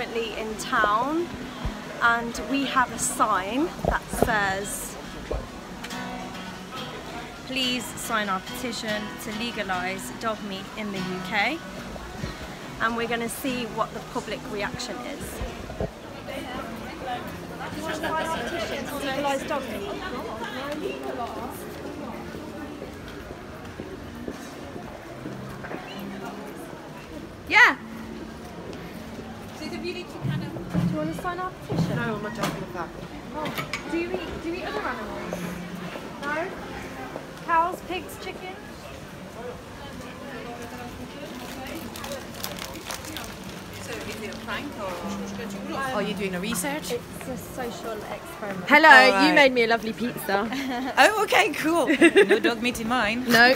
currently in town and we have a sign that says, please sign our petition to legalise dog meat in the UK, and we're going to see what the public reaction is. Do you want to sign a petition to legalise dog meat? Yeah. So you need to kind of... Do you want to sign our petition? No, I'm not joking with that. Oh. Do you eat other animals? No? Cows, pigs, chickens? So is it a prank or are you doing a research? It's a social experiment. Hello, right. you made me a lovely pizza. Oh, okay, cool. No dog meat in mine. No.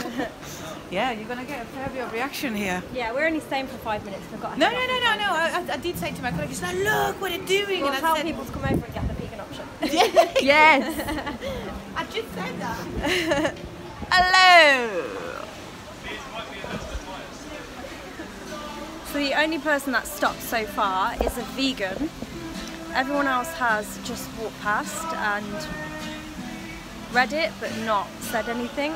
Yeah, you're gonna get a fair bit of reaction here. Yeah, we're only staying for 5 minutes. We've got No. I did say to my colleagues, like, look what they're doing. We'll and tell I said, people to come over and get the vegan option. Yes. I just said that. Hello. So the only person that's stopped so far is a vegan. Everyone else has just walked past and read it but not said anything.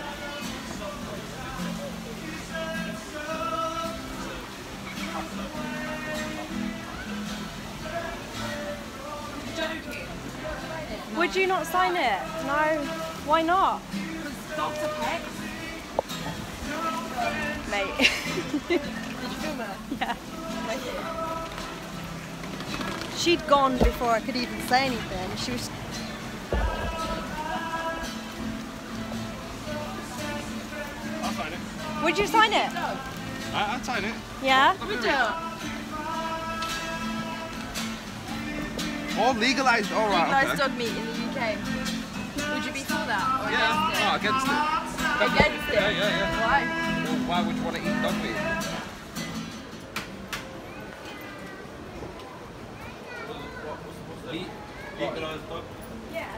Would you not sign it? No. Why not? Because dogs are pets. Mate. Did you film it? Yeah. She'd gone before I could even say anything. She was... I'll sign it. Would you sign it? I'll sign it. Yeah? Would you? Oh, legalised. All right. Legalised Okay. dog meat in the UK. Would you be for that or Yeah. against No, it? against it. Against it? Yeah. Why? Well, why would you want to eat dog meat? Legalised dog. Yeah.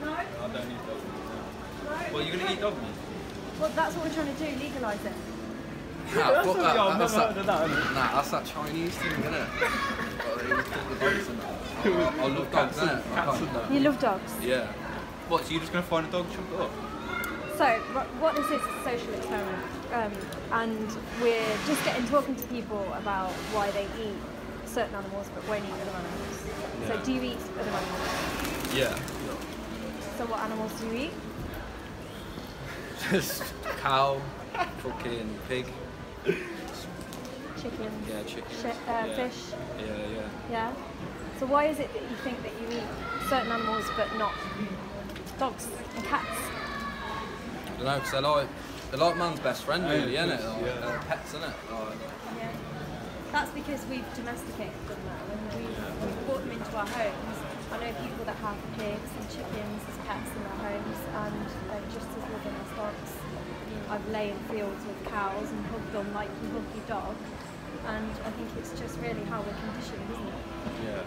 No? I don't eat dog meat. Well, you're gonna eat dog meat? Well, that's what we're trying to do, legalise it. Nah, fuck that. I've That's never that. heard of that, innit? Nah, that's that Chinese thing, isn't it? I love dogs, innit? I can't- You love dogs? Yeah. What, so you're just gonna find a dog and chop it up? So, what this is a social experiment, and we're just talking to people about why they eat certain animals but won't eat other animals. So, Yeah. do you eat other animals? Yeah. So, what animals do you eat? Just cow, fucking pig. Chicken? Yeah, chicken. Fish? Yeah. Yeah. So, why is it that you think that you eat certain animals but not dogs and cats? I don't know, because they're like man's best friend, really, isn't it? Like, Yeah. they're pets, isn't it? Like, Yeah. That's because we've domesticated them now and we've brought them into our homes. I know people that have pigs and chickens as pets in their homes and they're just as loving as dogs. I've laid fields with cows and hugged them like you hug your dog, and I think it's just really how we're conditioned, isn't it? yeah.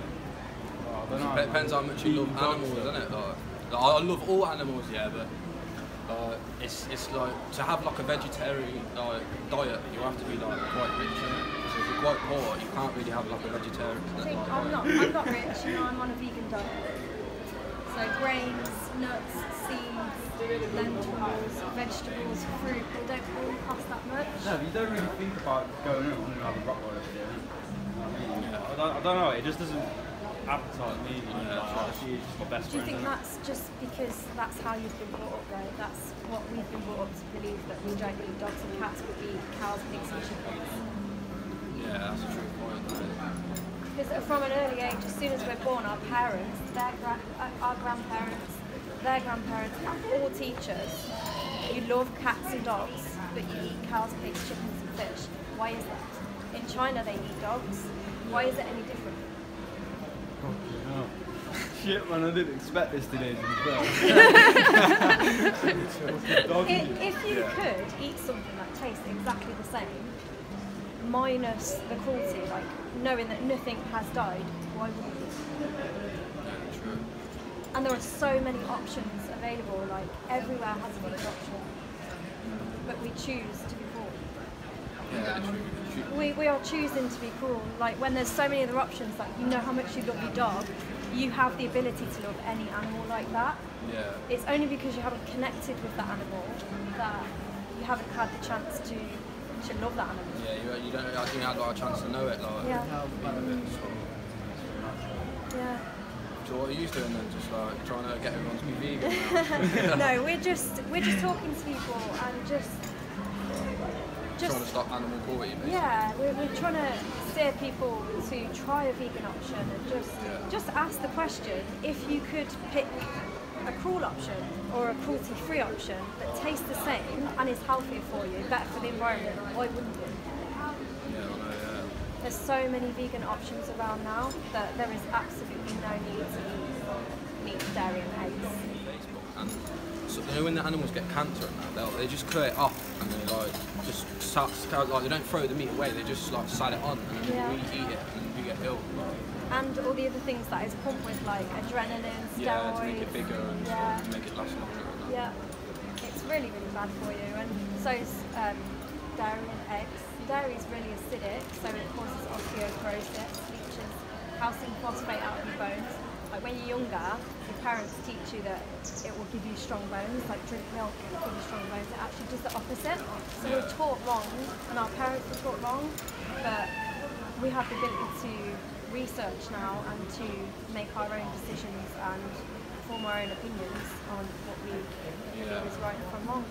It depends how much you love animals, isn't it? Like, I love all animals, yeah, but it's like to have like a vegetarian diet, you have to be like quite rich, innit? So if you're quite poor, you can't really have like a vegetarian See, diet. I'm not rich, you know, I'm on a vegan diet. So grains, nuts, seeds, lentils, vegetables, fruit, they don't all cost that much. No, you don't really think about going in and having Rottweiler for dinner. I don't know, it just doesn't appetite me. She's just my best Do you friend. think that's just because that's how you've been brought up, though? That's what we've been brought up to believe, that we don't eat dogs and cats, but we eat cows, pigs and chickens. Yeah, that's a true point. Because from an early age, as soon as we're born, our parents, our grandparents, their grandparents, are all teachers. You love cats and dogs, but you eat cows, pigs, chickens and fish. Why is that? In China they eat dogs. Why is it any different? Oh. Shit man, I didn't expect this today. If you could eat something that tastes exactly the same, minus the cruelty, like knowing that nothing has died, why wouldn't you? Yeah, true. And there are so many options available, like everywhere has a vegan option, but we choose to be poor. We are choosing to be cruel. Like when there's so many other options, like you know how much you love your dog, you have the ability to love any animal like that. Yeah. It's only because you haven't connected with that animal that you haven't had the chance to love that animal. Yeah, you don't. I think you had like a chance to know it, like. Yeah. So. Yeah. So what are you doing then? Just like trying to get everyone to be vegan? No, we're just talking to people and just trying to stop animal cruelty, basically. Yeah, we're trying to steer people to try a vegan option and just ask the question, if you could pick a cruel option or a cruelty-free option that tastes the same and is healthier for you, better for the environment, why wouldn't you? Yeah, I know, yeah. There's so many vegan options around now that there is absolutely no need to eat meat, dairy and eggs. And so, you know, when the animals get cancer and that, they just cut it off and they like just like they don't throw the meat away, they just like side it on and then we eat it and then we get ill. And all the other things that is pumped with, like adrenaline, steroids. Yeah, to make it bigger and make it last longer. And that. Yeah, it's really, really bad for you. And so is dairy and eggs. Dairy is really acidic, so it causes osteoporosis, leaches calcium phosphate out of your bones. Like when you're younger, your parents teach you that it will give you strong bones, like drink milk, it will give you strong bones. It actually does the opposite. So we're taught wrong, and our parents were taught wrong, but we have the ability to research now and to make our own decisions and form our own opinions on what we feel is right and from wrong.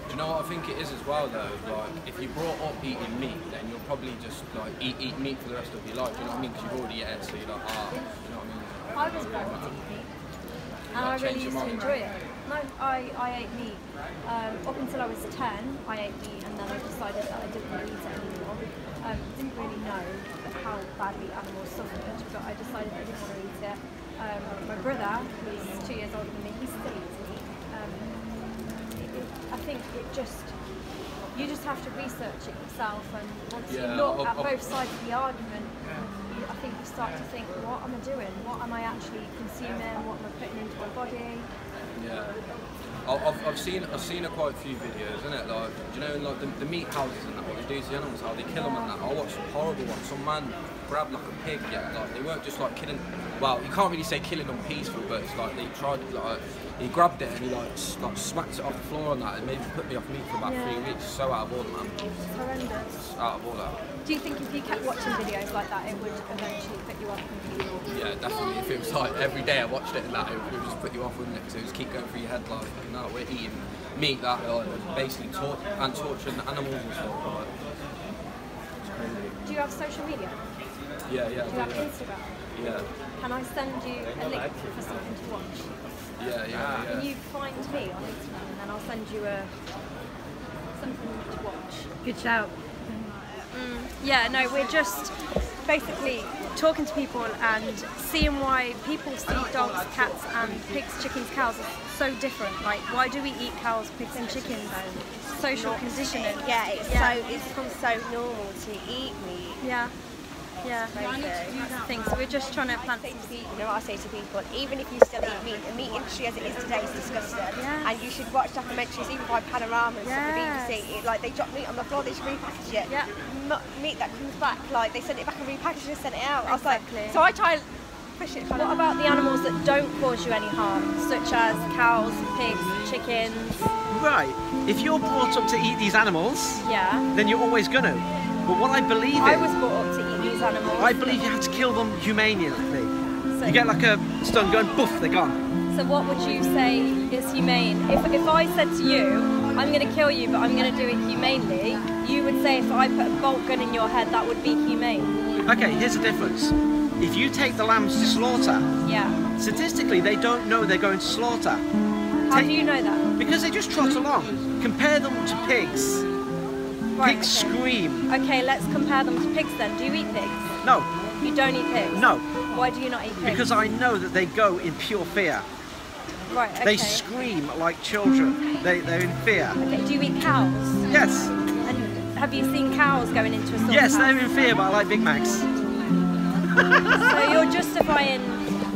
Do you know what I think it is as well though? Like, if you brought up eating meat, then you'll probably just like eat meat for the rest of your life. Do you know what I mean? Because you've already ate it, so you're like, do you know what I mean? I was brought up to eat meat, and I really used to enjoy it. No, I ate meat. Up until I was 10, I ate meat, and then I decided that I didn't want to eat it anymore. Didn't really know how badly animals suffered, but I decided I didn't want to eat it. My brother, who's 2 years older than me, he still eats meat. I think you just have to research it yourself, and once you look at both sides of the argument, I think you start to think, what am I doing? What am I actually consuming? What am I putting into my body? Yeah. I've seen quite a few videos, innit? Like, do you know, like the meat houses and that, what they do to the animals, how they kill them and that. I watched some horrible ones. Some man grabbed like a pig, like they weren't just like killing. Well, you can't really say killing them peaceful, but it's like they tried. Like he grabbed it and he like smacked it off the floor and that. It made me put me off meat for about 3 weeks. So out of order, man. It's horrendous. It's out of order. Do you think if you kept watching videos like that, it would eventually put you off completely? Yeah, definitely. If it was like every day I watched it and that, it would just put you off, wouldn't it? Because it would just keep going through your head like, no, we're eating meat that basically torturing animals and stuff. Like, it's crazy. Do you have social media? Yeah. Do you have Instagram? Yeah. Can I send you a link for something to watch? Yeah. Can you find me on Instagram and then I'll send you something to watch? Good shout. Yeah, no, we're just basically talking to people and seeing why people see dogs, cats and pigs, chickens, cows are so different. Like, why do we eat cows, pigs and chickens? Social conditioning. Yeah, it's become so normal to eat meat. Yeah. That's the thing. So we're just trying to plant. You know what I say to people? Even if you still eat meat, the meat industry as it is today is disgusting. Yes. And you should watch documentaries, even by Panoramas of the BBC. Like they drop meat on the floor, they just repackage it. Yeah. Meat that comes back, like they sent it back and repackaged and sent it out. Exactly. I was like, so I try and push it. What about the animals that don't cause you any harm, such as cows, pigs, chickens? Right. If you're brought up to eat these animals, then you're always gonna. But what I believe I was brought up to eat these animals. I believe you have to kill them humanely. So you get like a stun gun, boof, they're gone. So what would you say is humane? If I said to you, I'm going to kill you, but I'm going to do it humanely, you would say if I put a bolt gun in your head, that would be humane. Okay, here's the difference. If you take the lambs to slaughter, statistically they don't know they're going to slaughter. How do you know that? Because they just trot along. Compare them to pigs. Right, pigs scream. Okay, let's compare them to pigs then. Do you eat pigs? No. You don't eat pigs? No. Why do you not eat pigs? Because I know that they go in pure fear. Right, okay. They scream like children. They're in fear. Okay, do you eat cows? Yes. And have you seen cows going into a slaughterhouse? Yes, they're in fear, but I like Big Macs. So you're justifying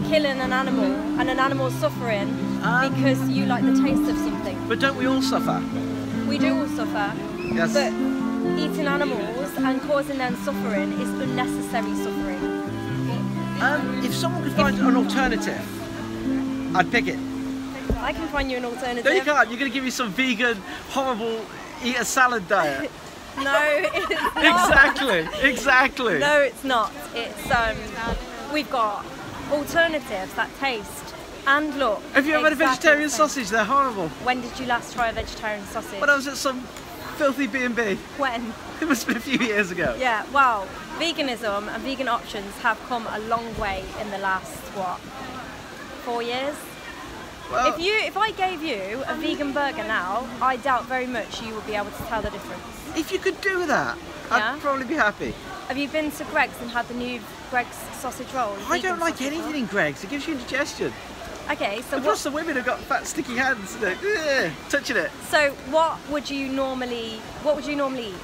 killing an animal and an animal suffering because you like the taste of something? But don't we all suffer? We do all suffer. Yes. But eating animals and causing them suffering is unnecessary suffering. If someone could find an alternative, I'd pick it. I can find you an alternative. No, you can't. You're going to give me some vegan, horrible, eat a salad diet. No, it's not. Exactly. No, it's not. It's we've got alternatives that taste and look. Have you ever had a exactly vegetarian the same. sausage? They're horrible. When did you last try a vegetarian sausage? When I was at some filthy B&B. When? It must have been a few years ago. Yeah, wow. Veganism and vegan options have come a long way in the last, what, 4 years? Well, If I gave you a vegan burger now, I doubt very much you would be able to tell the difference. if you could do that, Yeah? I'd probably be happy. Have you been to Greg's and had the new Greg's sausage roll? I vegan don't like sausage anything roll? in Greg's. It gives you indigestion. Okay, so And plus the women have got fat, sticky hands. They're like, touching it. So what would you normally eat,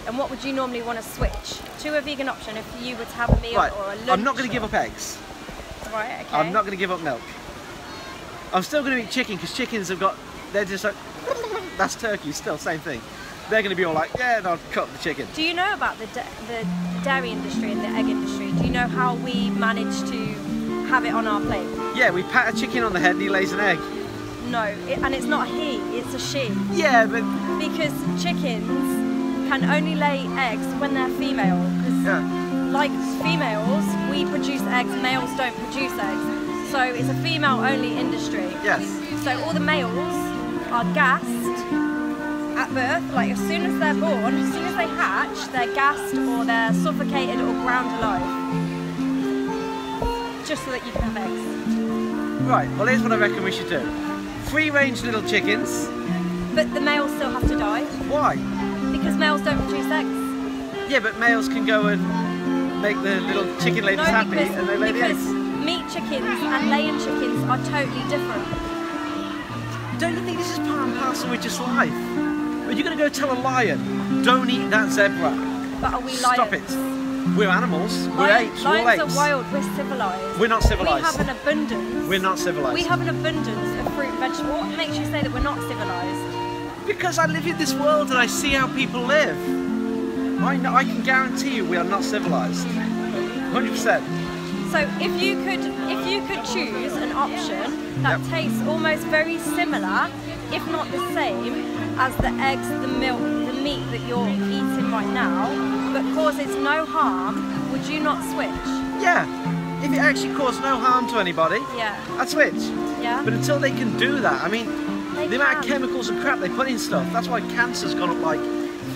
and what would you normally want to switch to a vegan option if you were to have a meal Right, or a lunch? I'm not going to give up eggs. Right, okay. I'm not going to give up milk. I'm still going to eat chicken because chickens have got, they're just like, that's turkey, still, same thing. They're going to be all like, yeah, and I'll cut the chicken. Do you know about the dairy industry and the egg industry? Do you know how we manage to have it on our plate? Yeah, we pat a chicken on the head and he lays an egg. No, and it's not a he, it's a she. Yeah, but... Because chickens can only lay eggs when they're female. 'Cause Yeah. like females, we produce eggs, males don't produce eggs. So it's a female-only industry. Yes. So all the males are gassed at birth, like as soon as they're born, as soon as they hatch, they're gassed or they're suffocated or ground alive. Just so that you can have eggs. Right, well here's what I reckon we should do. Free-range little chickens. But the males still have to die, Why? because males don't produce eggs. Yeah, but males can go and make the little chicken ladies happy and they lay the eggs. Meat chickens and laying chickens are totally different. Don't you think this is part and parcel with just life? Are you going to go tell a lion, don't eat that zebra? But are we lions? Stop it. We're animals. We're apes. We're all Lions apes. are wild, we're civilised. We're not civilised. We have an abundance. We're not civilised. We have an abundance of fruit and vegetables. What makes you say that we're not civilised? Because I live in this world and I see how people live. I can guarantee you we are not civilised. 100%. So if you could choose an option that tastes almost very similar, if not the same, as the eggs, the milk, the meat that you're eating right now, but causes no harm, would you not switch? Yeah. If it actually caused no harm to anybody, Yeah. I'd switch. Yeah. But until they can do that, I mean, They the amount of can. chemicals and crap they put in stuff, that's why cancer's gone up like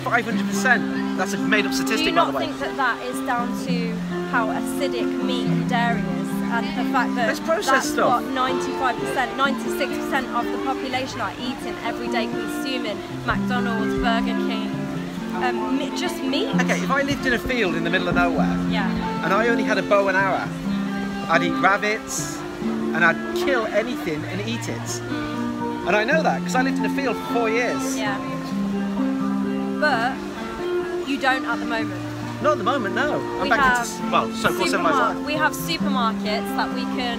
500%. That's a made up Do statistic, you by not the way. think that that is down to how acidic meat and dairy is, and the fact that It's processed that's stuff. what 95%, 96% of the population are eating every day, consuming McDonald's, Burger King, just meat? Okay, if I lived in a field in the middle of nowhere Yeah. and I only had a bow and arrow, I'd eat rabbits and I'd kill anything and eat it. And I know that because I lived in a field for 4 years. Yeah. But you don't at the moment. Not at the moment, no. I'm We back have into, well, so-called civilized life. We have supermarkets that we can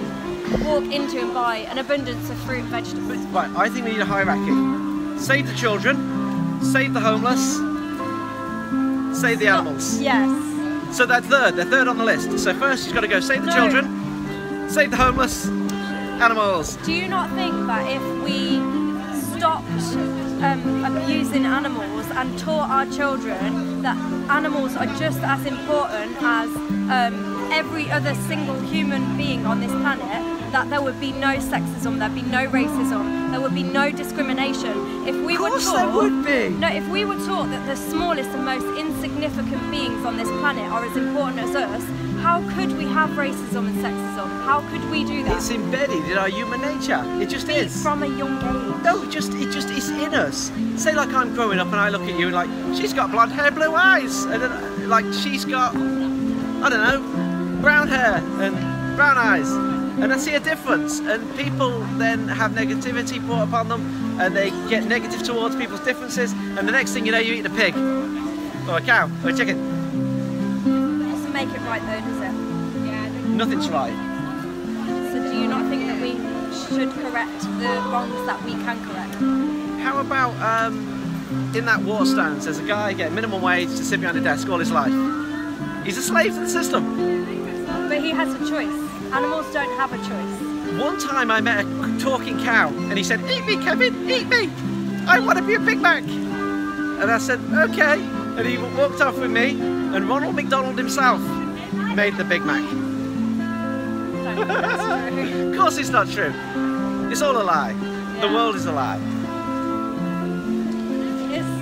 walk into and buy an abundance of fruit and vegetables. Right, I think we need a hierarchy. Save the children, save the homeless, save the animals. Yes. So they're third on the list. So first you've got to go save the No. children, save the homeless, animals. Do you not think that if we stopped abusing animals and taught our children that animals are just as important as every other single human being on this planet, that there would be no sexism, there'd be no racism, there would be no discrimination. If we Of were course taught, there would be. No, if we were taught that the smallest and most insignificant beings on this planet are as important as us, how could we have racism and sexism? How could we do that? It's embedded in our human nature. It just is. From a young age. No, it just is in us. Say like I'm growing up and I look at you and like, she's got blonde hair, blue eyes. And then like she's got, I don't know, brown hair and brown eyes. And I see a difference. And people then have negativity brought upon them and they get negative towards people's differences. And the next thing you know, you eat a pig. Or a cow, or a chicken. Doesn't make it right though, does it? Nothing's right. So do you not think that we should correct the wrongs that we can correct? How about in that Waterstones, there's a guy getting minimum wage to sit behind a desk all his life. He's a slave to the system. But he has a choice. Animals don't have a choice. One time I met a talking cow and he said, "Eat me, Kevin, eat me. I want to be a Big Mac." And I said, "Okay." And he walked off with me, and Ronald McDonald himself made the Big Mac. Don't think that's true. Of course it's not true. It's all a lie. The world is a lie.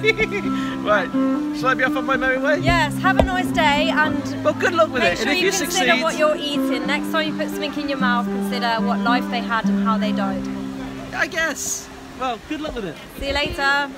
Right, shall I be off on my merry way? Yes, have a nice day and well, good luck with make it. sure And if you you consider succeed, what you're eating. Next time you put something in your mouth, consider what life they had and how they died. I guess. Well, good luck with it. See you later.